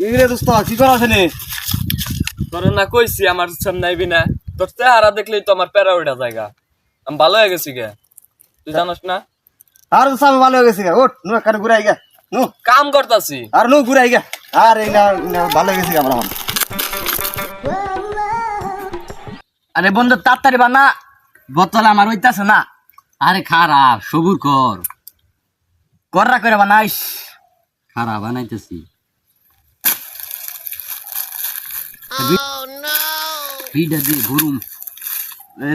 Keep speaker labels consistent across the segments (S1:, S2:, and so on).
S1: ইরে দোস্ত কি করা আছে নে?
S2: তোর না কইছি আমার সামনে আইবি না, তোর চেহারা দেখলেই তো আমার প্যারা ওইটা জায়গা। আমি ভালো হয়ে গেছি গে, তুই জানাস না?
S1: আর দোস্ত আমি ভালো হয়ে গেছি গা। ওঠ নু কানে ঘুরাই গা। নু
S2: কাম করতাছি।
S1: আর নু ঘুরাই গা। আর এই না ভালো হয়ে গেছি আমরা এখন।
S3: আরে বন্ধু তাড়াতাড়ি বানা, বোতল আমার হইতাছে না। আরে খারাপ সবুর কর, কররা করে বানাইস। খারাপ বানাইতেছি। ভিড়া দিয়ে ঘুরুম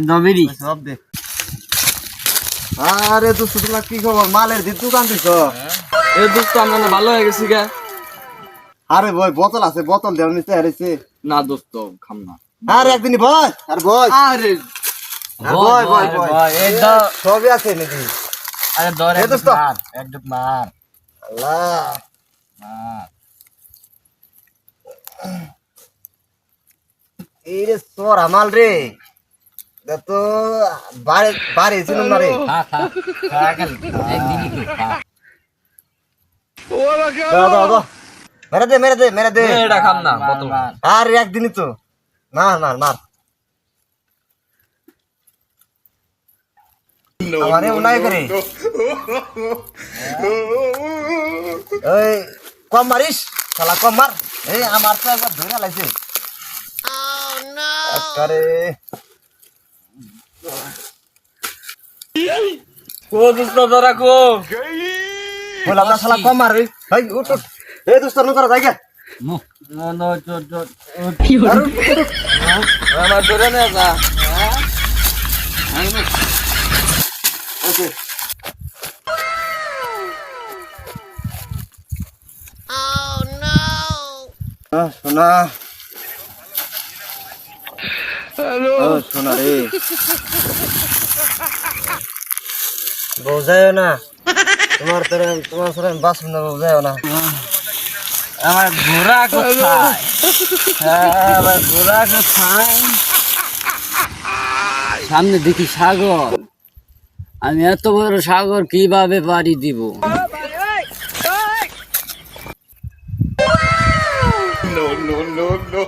S3: দবেরি
S1: সব দে। আরে দোস্ত তোমার কি খবর? মালের দি দোকান দিছ?
S2: এ দোস্ত আমরা না ভালো হয়ে গেছি গে।
S1: আরে ভাই বোতল আছে, বোতল দেওয়ার নিচে হারিয়েছে।
S2: না দোস্ত খাম না।
S1: আর একদিনই ভয় আর ভয়।
S2: আরে
S1: ভয় ভয় ভয়
S3: এই তো
S1: সবই আছে নাকি?
S3: আরে ধর
S1: এ দোস্ত।
S3: একদম মার
S1: আল্লাহ
S3: মার।
S1: এই রে তোর আমাল রে তো বাড়ি বাড়ি ছিল না রে।
S3: খা খা খা গেল একদিনই তো খা।
S1: দাও দাও দাও মেরে দে মেরে দে মেরে দে।
S2: এটা খাম না কত।
S1: আর একদিনই তো মার মার মার। আমারে উনাই করে এই কম মারিস শালা কম মার। এই আমার তো একবার ধরে লাইছে। আরে
S2: ও দোস্ত ধরা কো।
S1: বলা না শালা কম মার। এই উঠ উঠ। এই দোস্ত নু করা যায় কে?
S3: নো নো নো তো
S2: আমার ধরে নে না।
S1: ওকে সোনা হ্যালো সোনা রে বোঝায় না তোমার সাথে আমি বাঁচব না। বোঝায় না
S3: আমার ঘোড়া কোথায়? হ্যাঁ আমার ঘোড়া কোথায়? সামনে দেখি সাগর, আমি এত বড় সাগর কিভাবে পাড়ি দিব?
S4: No, no, no, no.